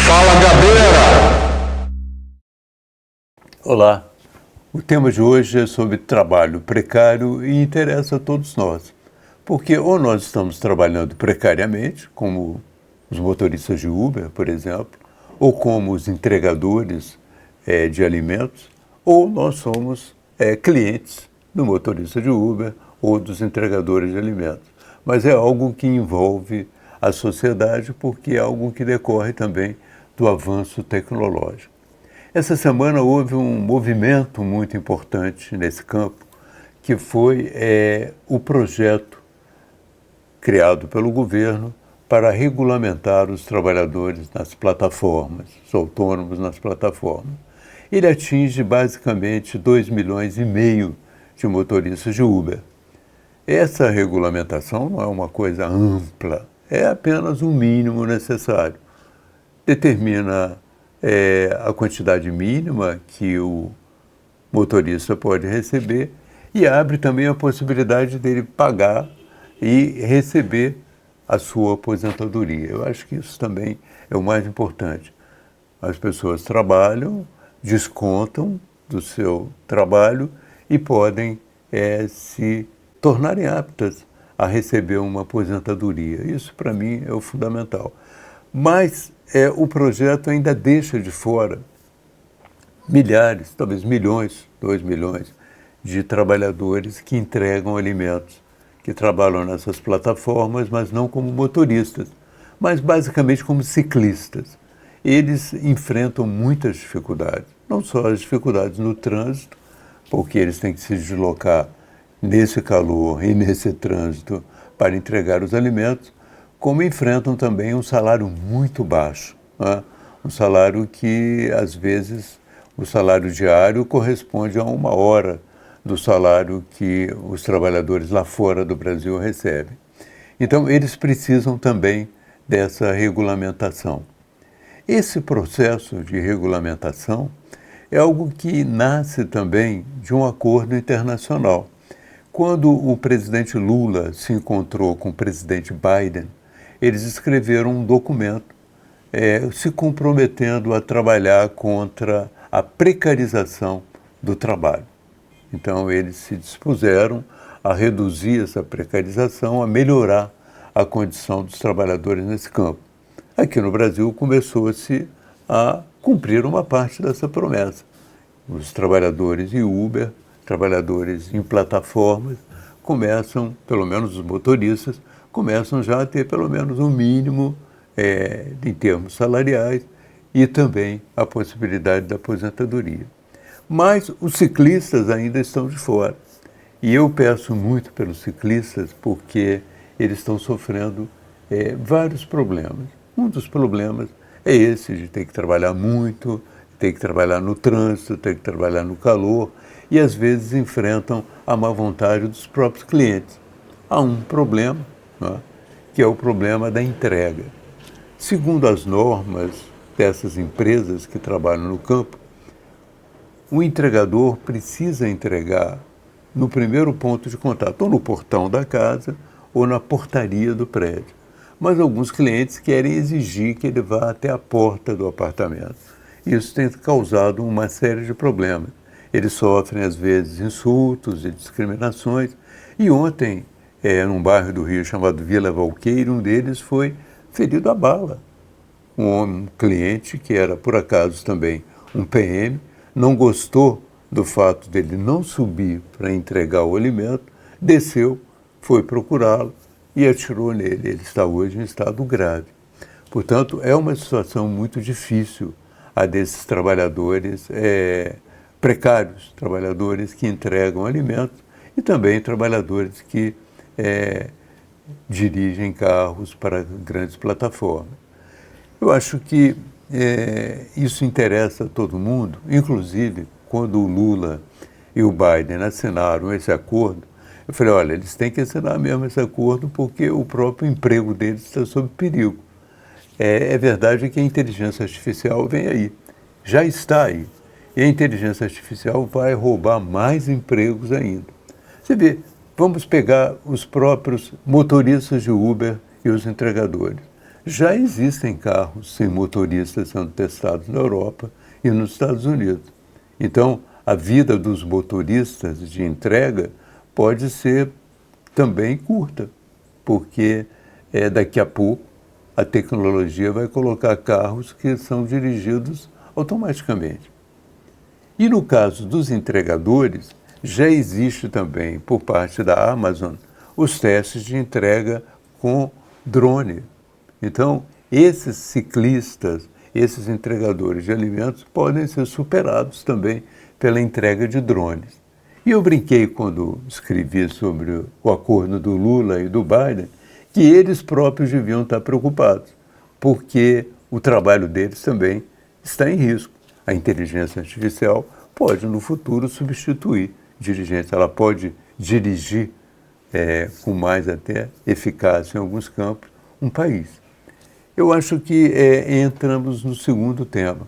Fala, Gabeira! Olá, o tema de hoje é sobre trabalho precário e interessa a todos nós, porque ou nós estamos trabalhando precariamente, como os motoristas de Uber, por exemplo, ou como os entregadores de alimentos, ou nós somos clientes do motorista de Uber ou dos entregadores de alimentos. Mas é algo que envolve a sociedade porque é algo que decorre também do avanço tecnológico. Essa semana houve um movimento muito importante nesse campo, que foi o projeto criado pelo governo para regulamentar os trabalhadores nas plataformas, os autônomos nas plataformas. Ele atinge basicamente 2,5 milhões de motoristas de Uber. Essa regulamentação não é uma coisa ampla, é apenas o mínimo necessário. Determina a quantidade mínima que o motorista pode receber e abre também a possibilidade dele pagar e receber a sua aposentadoria. Eu acho que isso também é o mais importante. As pessoas trabalham, descontam do seu trabalho e podem se tornarem aptas a receber uma aposentadoria. Isso, para mim, é o fundamental. Mas o projeto ainda deixa de fora milhares, talvez milhões, 2 milhões de trabalhadores que entregam alimentos, que trabalham nessas plataformas, mas não como motoristas, mas basicamente como ciclistas. Eles enfrentam muitas dificuldades, não só as dificuldades no trânsito, porque eles têm que se deslocar nesse calor e nesse trânsito para entregar os alimentos, como enfrentam também um salário muito baixo, né? Um salário que, às vezes, o salário diário corresponde a 1 hora do salário que os trabalhadores lá fora do Brasil recebem. Então, eles precisam também dessa regulamentação. Esse processo de regulamentação é algo que nasce também de um acordo internacional. Quando o presidente Lula se encontrou com o presidente Biden, eles escreveram um documento se comprometendo a trabalhar contra a precarização do trabalho. Então, eles se dispuseram a reduzir essa precarização, a melhorar a condição dos trabalhadores nesse campo. Aqui no Brasil começou-se a cumprir uma parte dessa promessa. Os trabalhadores em Uber, trabalhadores em plataformas, começam, pelo menos os motoristas, começam já a ter pelo menos um mínimo em termos salariais e também a possibilidade da aposentadoria. Mas os ciclistas ainda estão de fora. E eu peço muito pelos ciclistas porque eles estão sofrendo vários problemas. Um dos problemas é esse de ter que trabalhar muito, ter que trabalhar no trânsito, ter que trabalhar no calor e às vezes enfrentam a má vontade dos próprios clientes. Há um problema, né, que é o problema da entrega. Segundo as normas dessas empresas que trabalham no campo, o entregador precisa entregar no primeiro ponto de contato, ou no portão da casa, ou na portaria do prédio. Mas alguns clientes querem exigir que ele vá até a porta do apartamento. Isso tem causado uma série de problemas. Eles sofrem, às vezes, insultos e discriminações. E ontem, num bairro do Rio chamado Vila Valqueire, um deles foi ferido a bala. Um cliente, que era, por acaso, também um PM, não gostou do fato dele não subir para entregar o alimento, desceu, foi procurá-lo e atirou nele. Ele está hoje em estado grave. Portanto, é uma situação muito difícil a desses trabalhadores precários, trabalhadores que entregam alimentos e também trabalhadores que dirigem carros para grandes plataformas. Eu acho que isso interessa a todo mundo, inclusive quando o Lula e o Biden assinaram esse acordo, eu falei, olha, eles têm que assinar mesmo esse acordo porque o próprio emprego deles está sob perigo. É verdade que a inteligência artificial vem aí, já está aí, e a inteligência artificial vai roubar mais empregos ainda. Você vê, vamos pegar os próprios motoristas de Uber e os entregadores. Já existem carros sem motorista sendo testados na Europa e nos Estados Unidos. Então, a vida dos motoristas de entrega pode ser também curta, porque daqui a pouco a tecnologia vai colocar carros que são dirigidos automaticamente. E no caso dos entregadores, já existe também, por parte da Amazon, os testes de entrega com drone. Então, esses ciclistas, esses entregadores de alimentos podem ser superados também pela entrega de drones. E eu brinquei quando escrevi sobre o acordo do Lula e do Biden, que eles próprios deviam estar preocupados, porque o trabalho deles também está em risco. A inteligência artificial pode, no futuro, substituir dirigentes. Ela pode dirigir com mais até eficácia em alguns campos um país. Eu acho que entramos no segundo tema.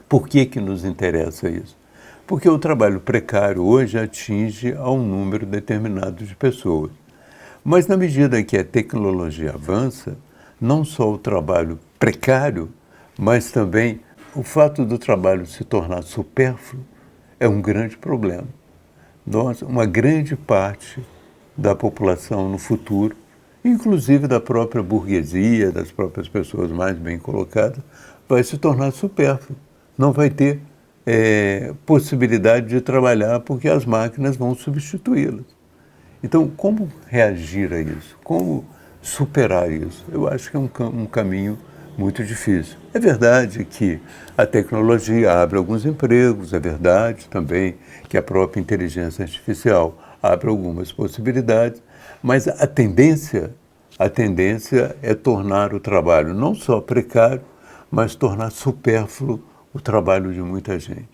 Por que nos interessa isso? Porque o trabalho precário hoje atinge a um número determinado de pessoas. Mas na medida que a tecnologia avança, não só o trabalho precário, mas também o fato do trabalho se tornar supérfluo é um grande problema. Uma grande parte da população no futuro, inclusive da própria burguesia, das próprias pessoas mais bem colocadas, vai se tornar supérfluo. Não vai ter possibilidade de trabalhar porque as máquinas vão substituí-las. Então, como reagir a isso? Como superar isso? Eu acho que é um caminho muito difícil. É verdade que a tecnologia abre alguns empregos, é verdade também que a própria inteligência artificial abre algumas possibilidades, mas a tendência é tornar o trabalho não só precário, mas tornar supérfluo o trabalho de muita gente.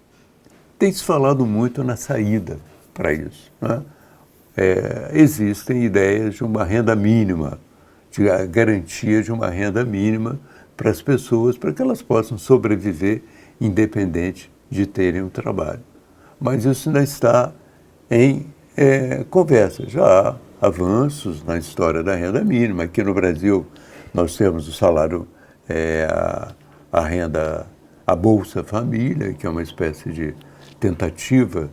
Tem se falado muito na saída para isso, né? Existem ideias de uma renda mínima, de a garantia de uma renda mínima para as pessoas, para que elas possam sobreviver independente de terem um trabalho. Mas isso ainda está em conversa. Já há avanços na história da renda mínima. Aqui no Brasil nós temos o salário, a renda, a Bolsa Família, que é uma espécie de tentativa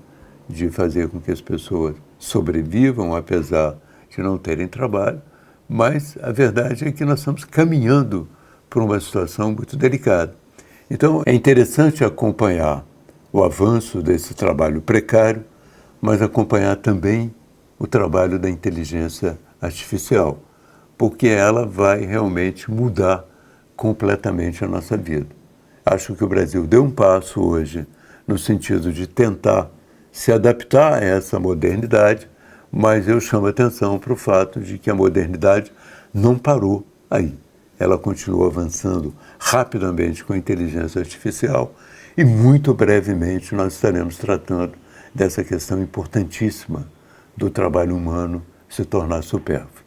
de fazer com que as pessoas sobrevivam, apesar de não terem trabalho, mas a verdade é que nós estamos caminhando para uma situação muito delicada. Então, é interessante acompanhar o avanço desse trabalho precário, mas acompanhar também o trabalho da inteligência artificial, porque ela vai realmente mudar completamente a nossa vida. Acho que o Brasil deu um passo hoje no sentido de tentar se adaptar a essa modernidade, mas eu chamo a atenção para o fato de que a modernidade não parou aí. Ela continua avançando rapidamente com a inteligência artificial e muito brevemente nós estaremos tratando dessa questão importantíssima do trabalho humano se tornar supérfluo.